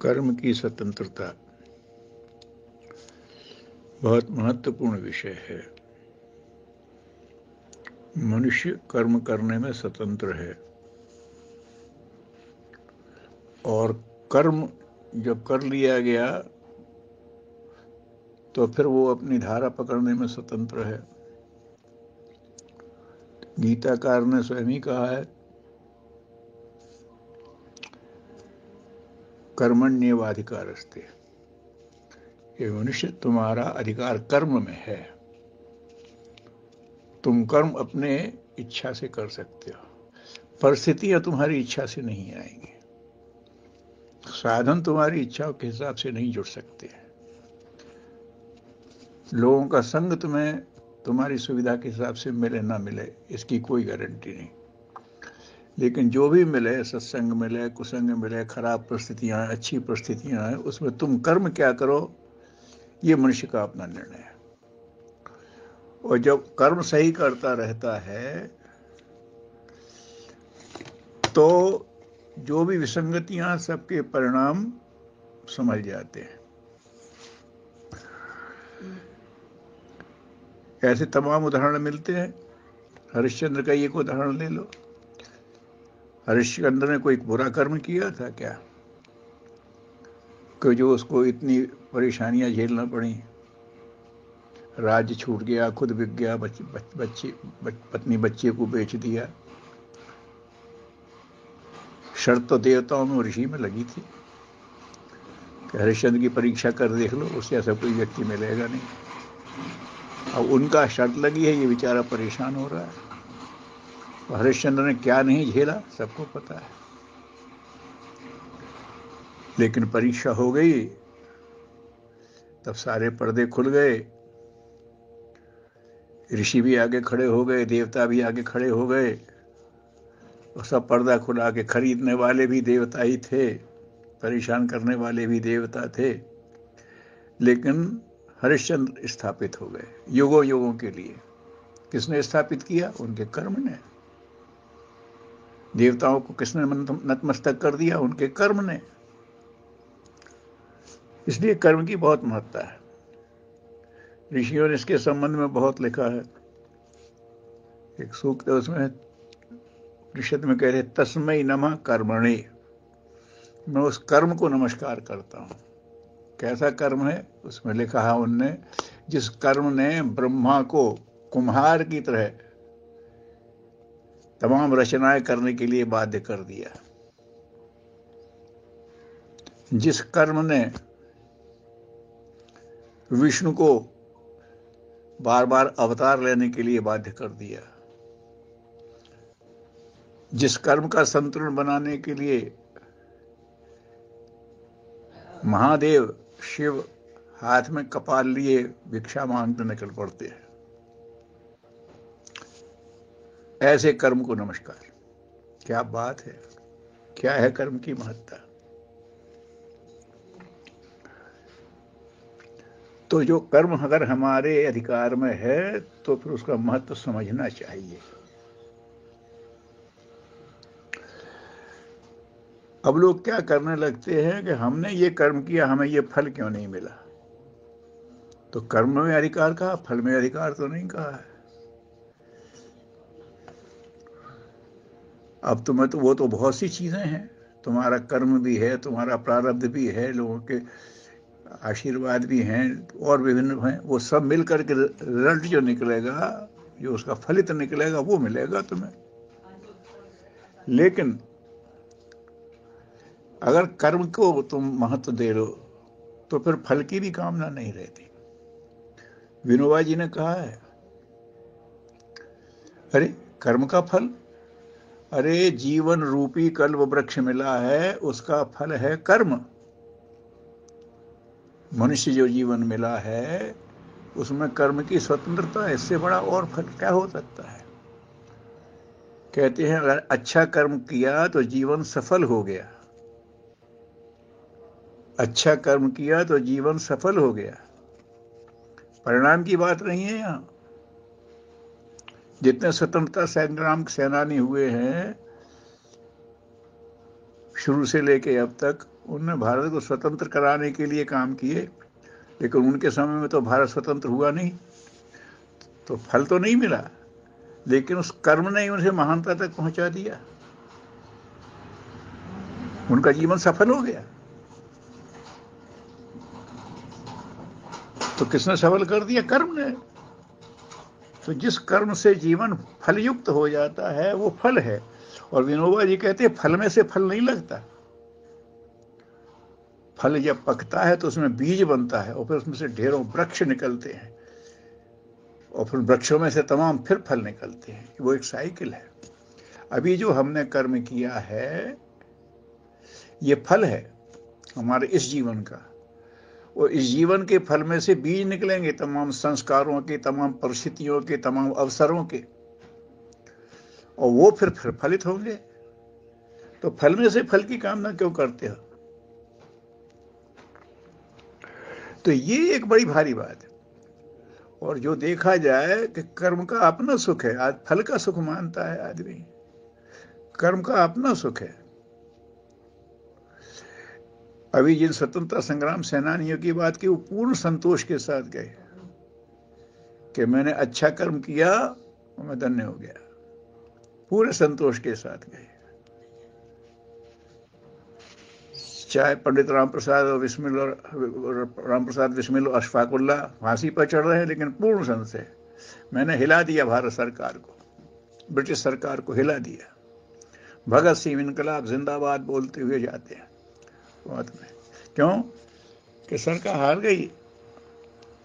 कर्म की स्वतंत्रता बहुत महत्वपूर्ण विषय है। मनुष्य कर्म करने में स्वतंत्र है और कर्म जब कर लिया गया तो फिर वो अपनी धारा पकड़ने में स्वतंत्र है। गीताकार ने स्वयं ही कहा है, कर्मण्येवाधिकारस्ते। ये मनुष्य, तुम्हारा अधिकार कर्म में है। तुम कर्म अपने इच्छा से कर सकते हो, परिस्थितियां तुम्हारी इच्छा से नहीं आएंगी, साधन तुम्हारी इच्छाओं के हिसाब से नहीं जुड़ सकते, लोगों का संग तुम्हें तुम्हारी सुविधा के हिसाब से मिले ना मिले इसकी कोई गारंटी नहीं। लेकिन जो भी मिले, सत्संग मिले, कुसंग मिले, खराब परिस्थितियां, अच्छी परिस्थितियां हैं, उसमें तुम कर्म क्या करो ये मनुष्य का अपना निर्णय है। और जब कर्म सही करता रहता है तो जो भी विसंगतियां, सबके परिणाम समझ जाते हैं। ऐसे तमाम उदाहरण मिलते हैं। हरिश्चंद्र का एक उदाहरण ले लो। हरिश्चंद्र ने कोई बुरा कर्म किया था क्या कि जो उसको इतनी परेशानियां झेलना पड़ी? राज्य छूट गया, खुद बिक गया, पत्नी बच्चे को बेच दिया। शर्त तो देवताओं में, ऋषि में लगी थी कि हरिश्चंद्र की परीक्षा कर देख लो, उससे ऐसा कोई व्यक्ति मिलेगा नहीं। अब उनका शर्त लगी है, ये बेचारा परेशान हो रहा है। तो हरिश्चंद्र ने क्या नहीं झेला सबको पता है। लेकिन परीक्षा हो गई, तब सारे पर्दे खुल गए। ऋषि भी आगे खड़े हो गए, देवता भी आगे खड़े हो गए, और सब पर्दा खुला के खरीदने वाले भी देवता ही थे, परेशान करने वाले भी देवता थे। लेकिन हरिश्चंद्र स्थापित हो गए युगों युगों के लिए। किसने स्थापित किया? उनके कर्म ने। देवताओं को किसने नतमस्तक कर दिया? उनके कर्म ने। इसलिए कर्म की बहुत महत्ता है। ऋषियों ने इसके संबंध में बहुत लिखा है। एक सूक्त है, उसमें उपनिषद में कह रहे, तस्मै नमः कर्मणे। मैं उस कर्म को नमस्कार करता हूं। कैसा कर्म है? उसमें लिखा है उनने, जिस कर्म ने ब्रह्मा को कुम्हार की तरह तमाम रचनाएं करने के लिए बाध्य कर दिया, जिस कर्म ने विष्णु को बार बार अवतार लेने के लिए बाध्य कर दिया, जिस कर्म का संतुलन बनाने के लिए महादेव शिव हाथ में कपाल लिए भिक्षा मांगते निकल पड़ते हैं, ऐसे कर्म को नमस्कार। क्या बात है! क्या है कर्म की महत्ता! तो जो कर्म अगर हमारे अधिकार में है तो फिर उसका महत्व समझना चाहिए। अब लोग क्या करने लगते हैं कि हमने ये कर्म किया, हमें ये फल क्यों नहीं मिला? तो कर्म में अधिकार कहा, फल में अधिकार तो नहीं कहा है। अब तुम्हें तो वो तो बहुत सी चीजें हैं, तुम्हारा कर्म भी है, तुम्हारा प्रारब्ध भी है, लोगों के आशीर्वाद भी हैं, और विभिन्न हैं। वो सब मिलकर के रिजल्ट जो निकलेगा, जो उसका फलित निकलेगा, वो मिलेगा तुम्हें। लेकिन अगर कर्म को तुम महत्व दे लो तो फिर फल की भी कामना नहीं रहती। विनोबा जी ने कहा है, अरे कर्म का फल, अरे जीवन रूपी कल्प वृक्ष मिला है, उसका फल है कर्म। मनुष्य जो जीवन मिला है उसमें कर्म की स्वतंत्रता, इससे बड़ा और फल क्या हो सकता है? कहते हैं, अगर अच्छा कर्म किया तो जीवन सफल हो गया। अच्छा कर्म किया तो जीवन सफल हो गया। परिणाम की बात नहीं है। यहां जितने स्वतंत्रता संग्राम सेनानी हुए हैं, शुरू से लेके अब तक उन्होंने भारत को स्वतंत्र कराने के लिए काम किए, लेकिन उनके समय में तो भारत स्वतंत्र हुआ नहीं, तो फल तो नहीं मिला, लेकिन उस कर्म ने उन्हें महानता तक पहुंचा दिया, उनका जीवन सफल हो गया। तो किसने सफल कर दिया? कर्म ने। तो जिस कर्म से जीवन फलयुक्त हो जाता है वो फल है। और विनोबा जी कहते हैं फल में से फल नहीं लगता, फल जब पकता है तो उसमें बीज बनता है और फिर उसमें से ढेरों वृक्ष निकलते हैं और फिर वृक्षों में से तमाम फिर फल निकलते हैं। वो एक साइकिल है। अभी जो हमने कर्म किया है ये फल है हमारे इस जीवन का, और इस जीवन के फल में से बीज निकलेंगे तमाम संस्कारों के, तमाम परिस्थितियों के, तमाम अवसरों के, और वो फिर फलित होंगे। तो फल में से फल की कामना क्यों करते हो? तो ये एक बड़ी भारी बात है। और जो देखा जाए कि कर्म का अपना सुख है, आज फल का सुख मानता है आदमी, कर्म का अपना सुख है। अभी जिन स्वतंत्रता संग्राम सेनानियों की बात की वो पूर्ण संतोष के साथ गए कि मैंने अच्छा कर्म किया और मैं धन्य हो गया, पूरे संतोष के साथ गए। चाहे पंडित राम प्रसाद बिस्मिल और अशफाकुल्ला फांसी पर चढ़ रहे हैं, लेकिन पूर्ण संशय मैंने हिला दिया भारत सरकार को, ब्रिटिश सरकार को हिला दिया। भगत सिंह इनकलाब जिंदाबाद बोलते हुए जाते हैं बात में। क्यों? कि सरकार हार गई,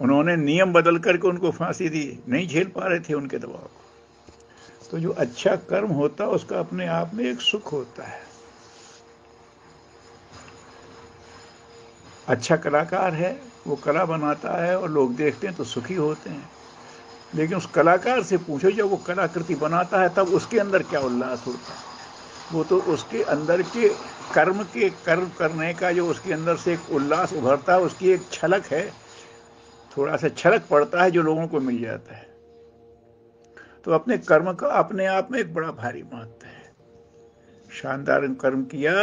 उन्होंने नियम बदल करके उनको फांसी दी, नहीं झेल पा रहे थे उनके दबाव को। तो जो अच्छा कर्म होता है उसका अपने आप में एक सुख होता है। अच्छा कलाकार है, वो कला बनाता है और लोग देखते हैं तो सुखी होते हैं, लेकिन उस कलाकार से पूछो जब वो कलाकृति बनाता है तब उसके अंदर क्या उल्लास होता है? वो तो उसके अंदर के कर्म करने का जो उसके अंदर से एक उल्लास उभरता है, उसकी एक छलक है, थोड़ा सा छलक पड़ता है जो लोगों को मिल जाता है। तो अपने कर्म का अपने आप में एक बड़ा भारी महत्व है। शानदार कर्म किया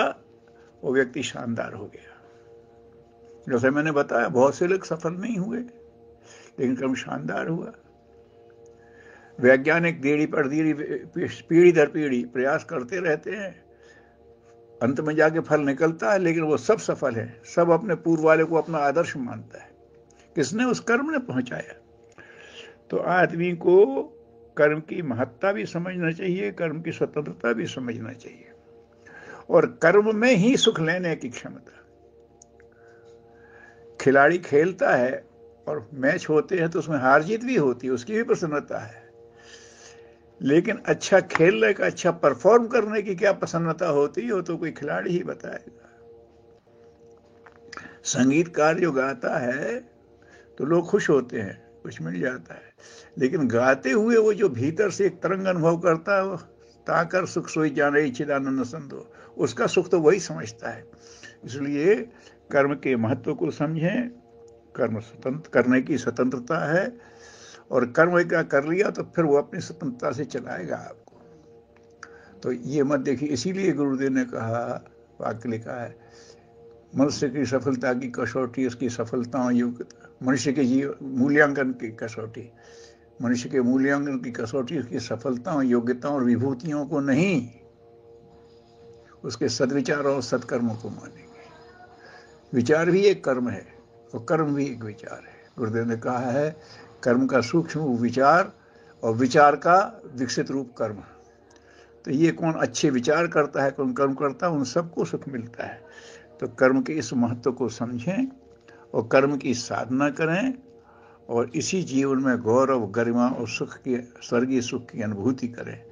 वो व्यक्ति शानदार हो गया। जैसे मैंने बताया बहुत से लोग सफल नहीं हुए, लेकिन कर्म शानदार हुआ। वैज्ञानिक पीढ़ी दर पीढ़ी प्रयास करते रहते हैं, अंत में जाके फल निकलता है, लेकिन वो सब सफल है। सब अपने पूर्व वाले को अपना आदर्श मानता है। किसने? उस कर्म ने पहुंचाया। तो आदमी को कर्म की महत्ता भी समझना चाहिए, कर्म की स्वतंत्रता भी समझना चाहिए, और कर्म में ही सुख लेने की क्षमता। खिलाड़ी खेलता है और मैच होते हैं तो उसमें हार जीत भी होती है, उसकी भी प्रसन्नता है, लेकिन अच्छा खेलने का, अच्छा परफॉर्म करने की क्या प्रसन्नता होती है वो तो कोई खिलाड़ी ही बताएगा। संगीतकार जो गाता है तो लोग खुश होते हैं, कुछ मिल जाता है, लेकिन गाते हुए वो जो भीतर से एक तरंग अनुभव करता है, वो ताकर सुख सोई जाने चिदानंद संतो, उसका सुख तो वही समझता है। इसलिए कर्म के महत्व को समझें। कर्म स्वतंत्र करने की स्वतंत्रता है, और कर्म क्या कर लिया तो फिर वो अपनी स्वतंत्रता से चलाएगा आपको। तो ये मत देखिए, इसीलिए गुरुदेव ने कहा, वाक्य लिखा है, मनुष्य की सफलता की कसौटी उसकी सफलता योग्यता, मनुष्य के मूल्यांकन की कसौटी, मनुष्य के मूल्यांकन की कसौटी उसकी सफलता, योग्यताओं और विभूतियों को नहीं, उसके सद्विचारों और सत्कर्मों को मानेंगे। विचार भी एक कर्म है और कर्म भी एक विचार है। गुरुदेव ने कहा है कर्म का सूक्ष्म विचार और विचार का विकसित रूप कर्म। तो ये कौन अच्छे विचार करता है, कौन कर्म करता है, उन सबको सुख मिलता है। तो कर्म के इस महत्व को समझें और कर्म की साधना करें, और इसी जीवन में गौरव, गरिमा और सुख की, स्वर्गीय सुख की अनुभूति करें।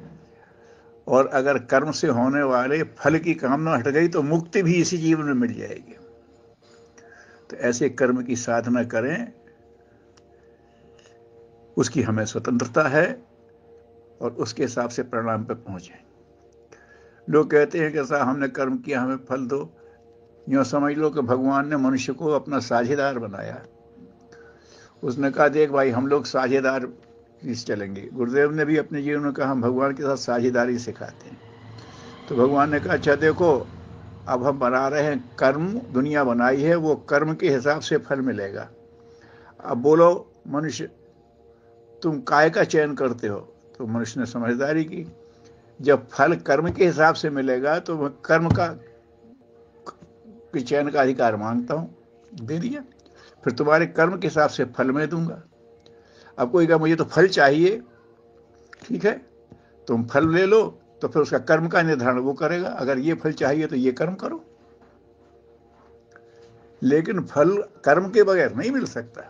और अगर कर्म से होने वाले फल की कामना हट गई तो मुक्ति भी इसी जीवन में मिल जाएगी। तो ऐसे कर्म की साधना करें, उसकी हमें स्वतंत्रता है, और उसके हिसाब से परिणाम पर पहुंचे। लोग कहते हैं कि साहब हमने कर्म किया, हमें फल दो। यूँ समझ लो कि भगवान ने मनुष्य को अपना साझेदार बनाया। उसने कहा देख भाई हम लोग साझेदार चलेंगे। गुरुदेव ने भी अपने जीवन में कहा हम भगवान के साथ साझेदारी सिखाते हैं। तो भगवान ने कहा अच्छा देखो, अब हम बना रहे हैं कर्म, दुनिया बनाई है, वो कर्म के हिसाब से फल मिलेगा। अब बोलो मनुष्य तुम काय का चयन करते हो, तो मनुष्य ने समझदारी की, जब फल कर्म के हिसाब से मिलेगा तो मैं कर्म का चयन का अधिकार मांगता हूं, दे दिया। फिर तुम्हारे कर्म के हिसाब से फल मैं दूंगा। अब कोई कहा मुझे तो फल चाहिए, ठीक है, तुम फल ले लो, तो फिर उसका कर्म का निर्धारण वो करेगा। अगर ये फल चाहिए तो ये कर्म करो, लेकिन फल कर्म के बगैर नहीं मिल सकता।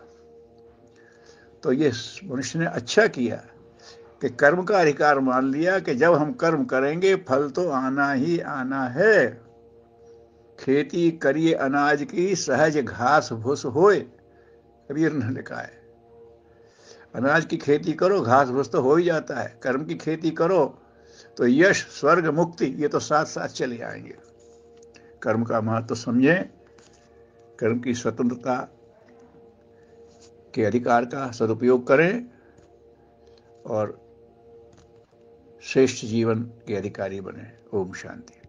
तो ये मनुष्य ने अच्छा किया कि कर्म का अधिकार मान लिया कि जब हम कर्म करेंगे फल तो आना ही आना है। खेती करिए अनाज की, सहज घास भूस होए, कबीर ने लिखा है। अनाज की खेती करो, घास भूस तो हो ही जाता है। कर्म की खेती करो तो यश स्वर्ग मुक्ति ये तो साथ साथ चले आएंगे। कर्म का महत्व समझें, कर्म की स्वतंत्रता के अधिकार का सदुपयोग करें और श्रेष्ठ जीवन के अधिकारी बने। ओम शांति।